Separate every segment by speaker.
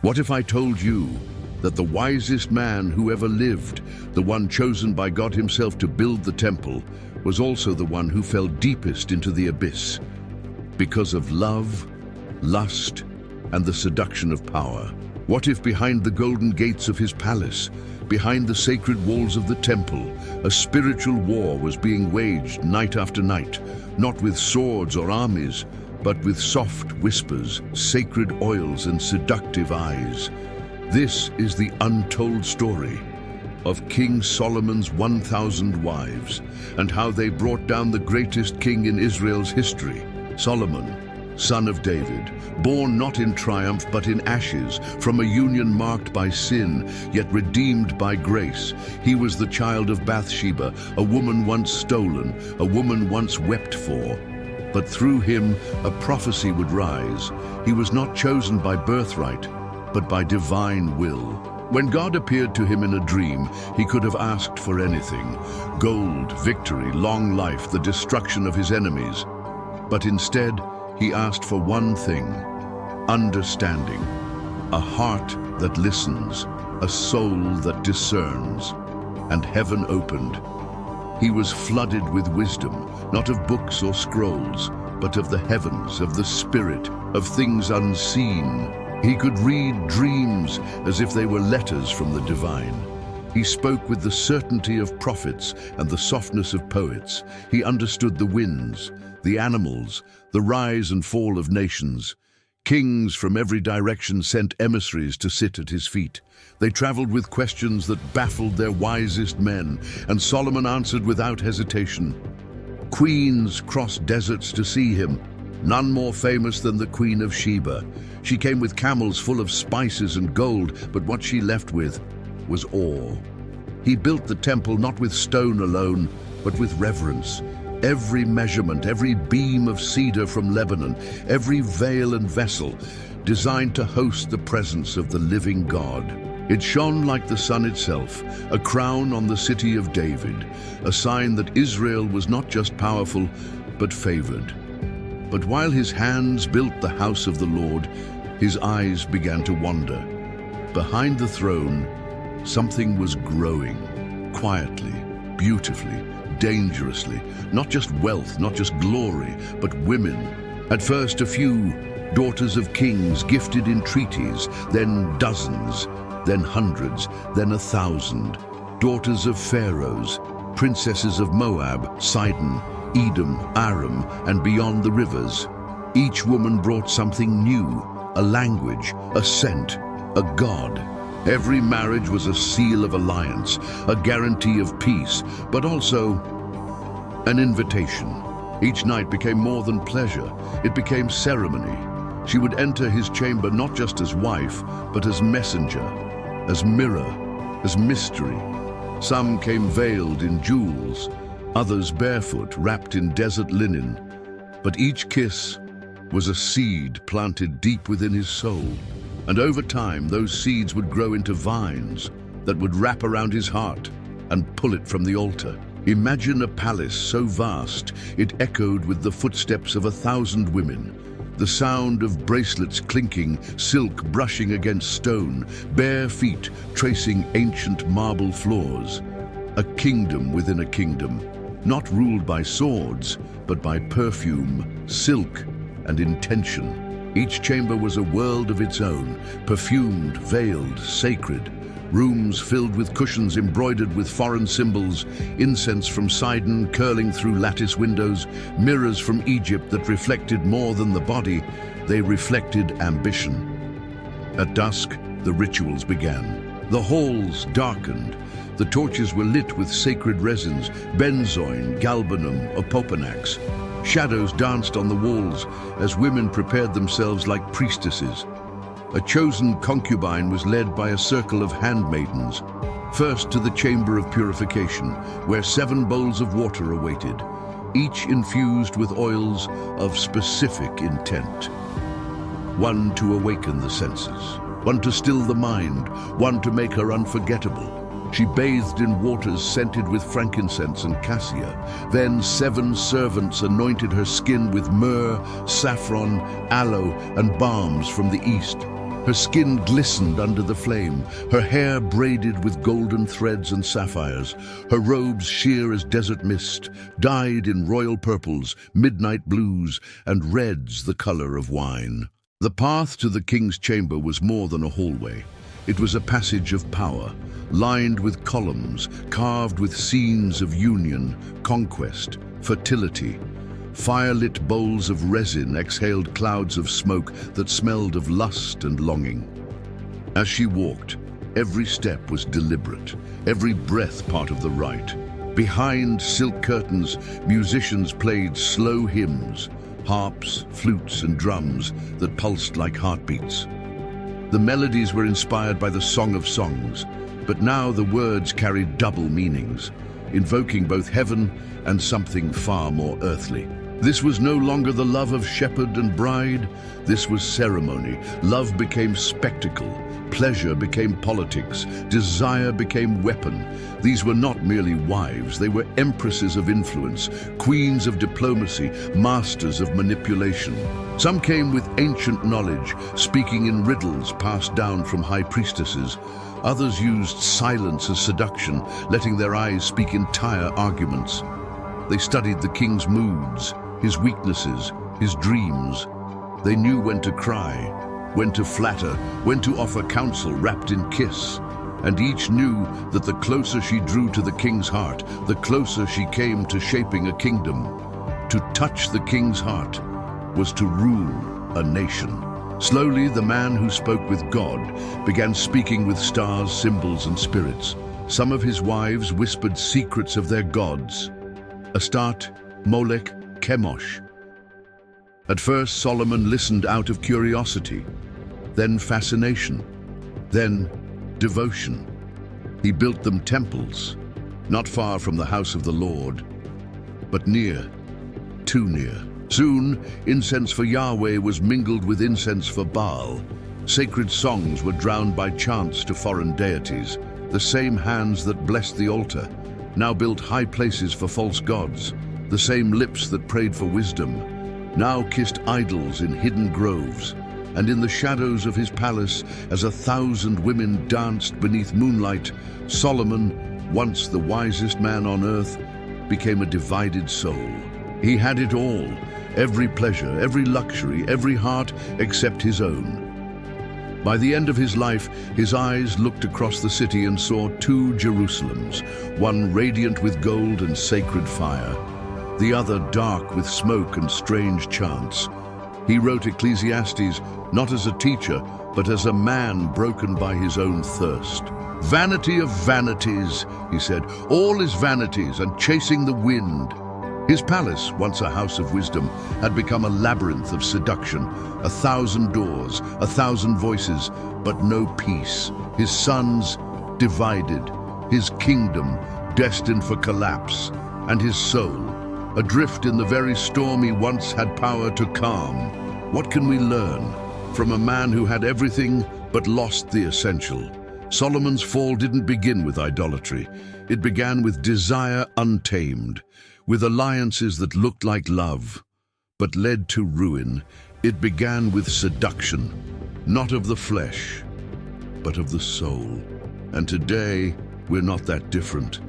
Speaker 1: What if I told you that the wisest man who ever lived, the one chosen by God himself to build the temple, was also the one who fell deepest into the abyss because of love, lust, and the seduction of power? What if behind the golden gates of his palace, behind the sacred walls of the temple, a spiritual war was being waged night after night, not with swords or armies, but with soft whispers, sacred oils, and seductive eyes? This is the untold story of King Solomon's 1,000 wives and how they brought down the greatest king in Israel's history, Solomon, son of David, born not in triumph but in ashes, from a union marked by sin, yet redeemed by grace. He was the child of Bathsheba, a woman once stolen, a woman once wept for. But through him a prophecy would rise. He was not chosen by birthright, but by divine will. When God appeared to him in a dream, he could have asked for anything: gold, victory, long life, the destruction of his enemies. But instead, he asked for one thing: understanding, a heart that listens, a soul that discerns. And heaven opened. He was flooded with wisdom, not of books or scrolls, but of the heavens, of the spirit, of things unseen. He could read dreams as if they were letters from the divine. He spoke with the certainty of prophets and the softness of poets. He understood the winds, the animals, the rise and fall of nations. Kings from every direction sent emissaries to sit at his feet. They traveled with questions that baffled their wisest men, and Solomon answered without hesitation. Queens crossed deserts to see him, none more famous than the Queen of Sheba. She came with camels full of spices and gold, but what she left with was awe. He built the temple not with stone alone, but with reverence. Every measurement, every beam of cedar from Lebanon, every veil and vessel, designed to host the presence of the living God. It shone like the sun itself, a crown on the city of David, a sign that Israel was not just powerful, but favored. But while his hands built the house of the Lord, his eyes began to wander. Behind the throne, something was growing, quietly, beautifully, dangerously. Not just wealth, not just glory, but women. At first, a few, daughters of kings gifted in treaties, then dozens, then hundreds, then 1,000. Daughters of pharaohs, princesses of Moab, Sidon, Edom, Aram, and beyond the rivers. Each woman brought something new, a language, a scent, a god. Every marriage was a seal of alliance, a guarantee of peace, but also an invitation. Each night became more than pleasure. It became ceremony. She would enter his chamber not just as wife, but as messenger, as mirror, as mystery. Some came veiled in jewels, others barefoot, wrapped in desert linen. But each kiss was a seed planted deep within his soul. And over time, those seeds would grow into vines that would wrap around his heart and pull it from the altar. Imagine a palace so vast, it echoed with the footsteps of 1,000 women. The sound of bracelets clinking, silk brushing against stone, bare feet tracing ancient marble floors. A kingdom within a kingdom, not ruled by swords, but by perfume, silk, and intention. Each chamber was a world of its own, perfumed, veiled, sacred. Rooms filled with cushions embroidered with foreign symbols, incense from Sidon curling through lattice windows, mirrors from Egypt that reflected more than the body, they reflected ambition. At dusk, the rituals began. The halls darkened. The torches were lit with sacred resins, benzoin, galbanum, opopanax. Shadows danced on the walls as women prepared themselves like priestesses. A chosen concubine was led by a circle of handmaidens, first to the chamber of purification, where 7 bowls of water awaited, each infused with oils of specific intent. One to awaken the senses, one to still the mind, one to make her unforgettable. She bathed in waters scented with frankincense and cassia. Then 7 servants anointed her skin with myrrh, saffron, aloe, and balms from the east. Her skin glistened under the flame, her hair braided with golden threads and sapphires, her robes sheer as desert mist, dyed in royal purples, midnight blues, and reds the color of wine. The path to the king's chamber was more than a hallway. It was a passage of power, lined with columns, carved with scenes of union, conquest, fertility. Fire-lit bowls of resin exhaled clouds of smoke that smelled of lust and longing. As she walked, every step was deliberate, every breath part of the rite. Behind silk curtains, musicians played slow hymns, harps, flutes, and drums that pulsed like heartbeats. The melodies were inspired by the Song of Songs, but now the words carried double meanings, invoking both heaven and something far more earthly. This was no longer the love of shepherd and bride. This was ceremony. Love became spectacle. Pleasure became politics. Desire became weapon. These were not merely wives. They were empresses of influence, queens of diplomacy, masters of manipulation. Some came with ancient knowledge, speaking in riddles passed down from high priestesses. Others used silence as seduction, letting their eyes speak entire arguments. They studied the king's moods, his weaknesses, his dreams. They knew when to cry, when to flatter, when to offer counsel wrapped in kiss. And each knew that the closer she drew to the king's heart, the closer she came to shaping a kingdom. To touch the king's heart was to rule a nation. Slowly, the man who spoke with God began speaking with stars, symbols, and spirits. Some of his wives whispered secrets of their gods: Astarte, Molech, Chemosh. At first, Solomon listened out of curiosity, then fascination, then devotion. He built them temples, not far from the house of the Lord, but near, too near. Soon, incense for Yahweh was mingled with incense for Baal. Sacred songs were drowned by chants to foreign deities. The same hands that blessed the altar now built high places for false gods. The same lips that prayed for wisdom now kissed idols in hidden groves. And in the shadows of his palace, as 1,000 women danced beneath moonlight, Solomon, once the wisest man on earth, became a divided soul. He had it all, every pleasure, every luxury, every heart except his own. By the end of his life, his eyes looked across the city and saw two Jerusalems, one radiant with gold and sacred fire, the other dark with smoke and strange chants. He wrote Ecclesiastes not as a teacher, but as a man broken by his own thirst. "Vanity of vanities," he said, "all is vanities and chasing the wind." His palace, once a house of wisdom, had become a labyrinth of seduction, 1,000 doors, 1,000 voices, but no peace. His sons divided, his kingdom destined for collapse, and his soul adrift in the very storm he once had power to calm. What can we learn from a man who had everything but lost the essential? Solomon's fall didn't begin with idolatry. It began with desire untamed, with alliances that looked like love, but led to ruin. It began with seduction, not of the flesh, but of the soul. And today, we're not that different.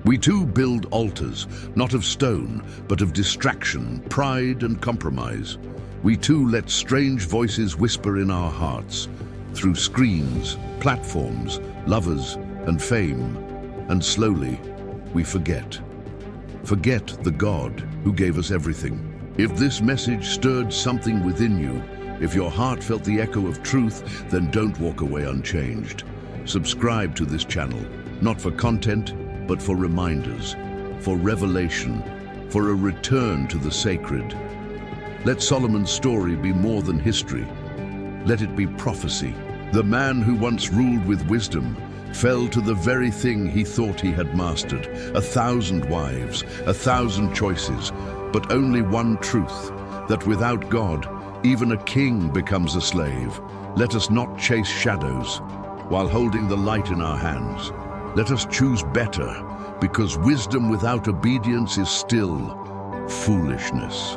Speaker 1: We too build altars, not of stone, but of distraction, pride, and compromise. We too let strange voices whisper in our hearts, through screens, platforms, lovers, and fame. And slowly, we forget the God who gave us everything. If this message stirred something within you, if your heart felt the echo of truth, then don't walk away unchanged. Subscribe to this channel, not for content, but for reminders, for revelation, for a return to the sacred. Let Solomon's story be more than history. Let it be prophecy. The man who once ruled with wisdom fell to the very thing he thought he had mastered. 1,000 wives, 1,000 choices, but only one truth, that without God, even a king becomes a slave. Let us not chase shadows while holding the light in our hands. Let us choose better, because wisdom without obedience is still foolishness.